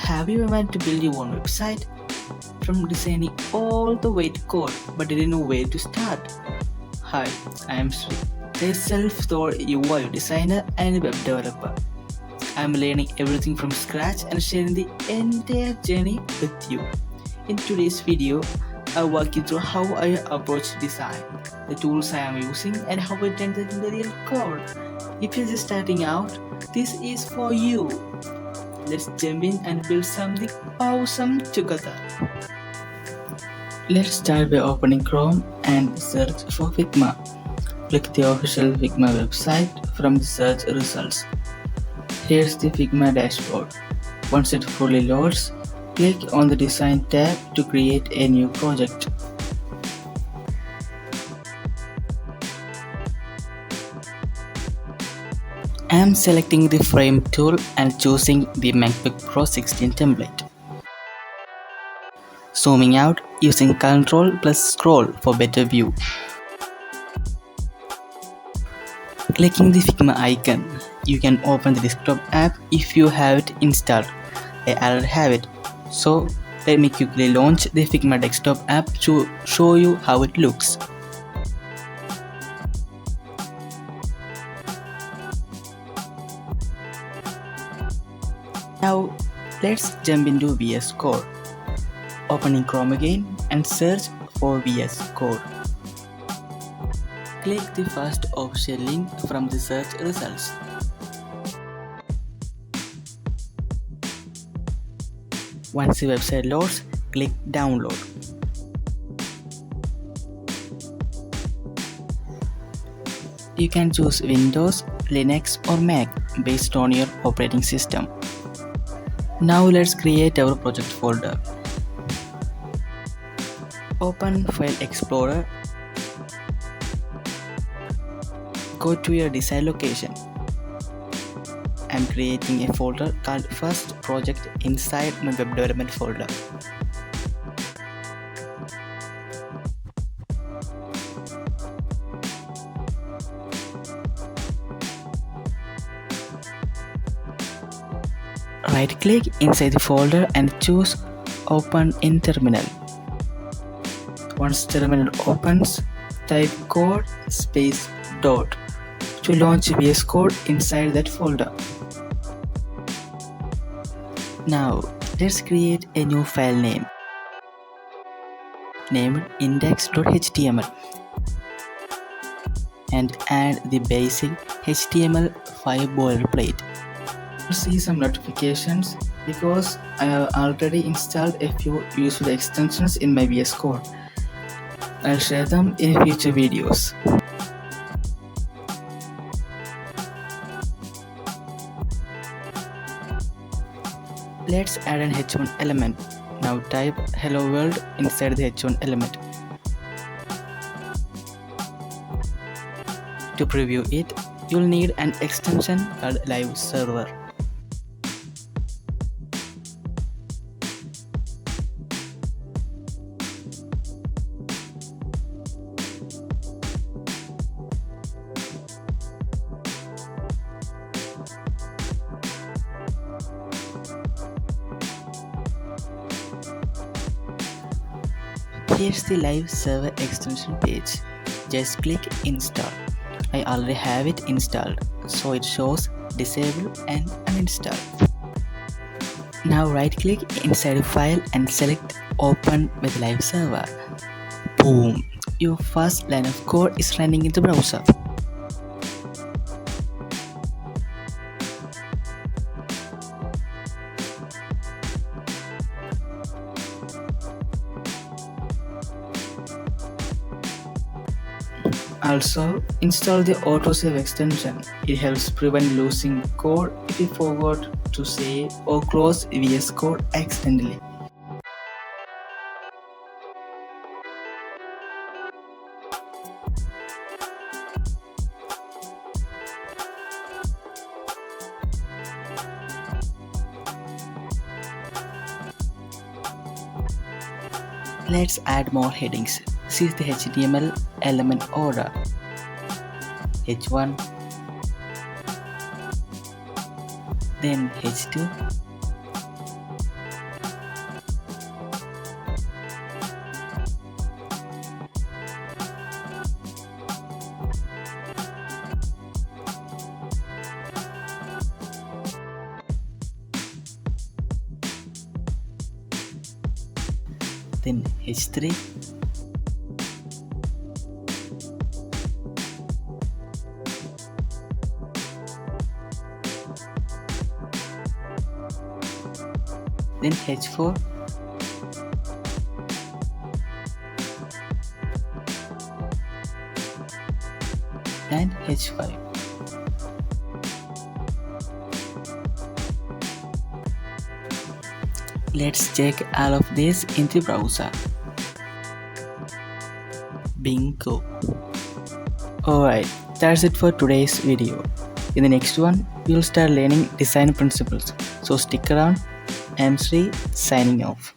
Have you ever wanted to build your own website? From designing all the way to code, but didn't know where to start? Hi, I am Sri, a self-taught UI designer and web developer. I am learning everything from scratch and sharing the entire journey with you. In today's video, I'll walk you through how I approach design, the tools I am using, and how I turn that into real code. If you're just starting out, this is for you. Let's jump in and build something awesome together. Let's start by opening Chrome and search for Figma. Click the official Figma website from the search results. Here's the Figma dashboard. Once it fully loads, click on the Design tab to create a new project. I am selecting the Frame tool and choosing the MacBook Pro 16 template. Zooming out using Ctrl plus Scroll for better view. Clicking the Figma icon, you can open the desktop app if you have it installed. I already have it, so let me quickly launch the Figma desktop app to show you how it looks. Now let's jump into VS Code. Opening Chrome again and search for VS Code. Click the first official link from the search results. Once the website loads, click Download. You can choose Windows, Linux or Mac based on your operating system. Now let's create our project folder. Open File Explorer. Go to your desired location. I'm creating a folder called First Project inside my web development folder. Right-click inside the folder and choose Open in Terminal. Once terminal opens, type code space dot to launch VS Code inside that folder. Now let's create a new file name named index.html and add the basic HTML5 boilerplate. You'll see some notifications because I have already installed a few useful extensions in my VS Code. I'll share them in future videos. Let's add an h1 element. Now type hello world inside the h1 element. To preview it, you'll need an extension called live server. Here's the live server extension page. Just click install. I already have it installed, so it shows disable and uninstall. Now right click inside the file and select open with live server. Boom! Your first line of code is running in the browser. Also, install the autosave extension. It helps prevent losing code if you forgot to save or close VS Code accidentally. Let's add more headings. See the HTML element order. H1, then H2, then H3, then H4, and H5. Let's check all of this in the browser. Bingo! Alright, that's it for today's video. In the next one, we'll start learning design principles. So stick around. I'm Sri, signing off.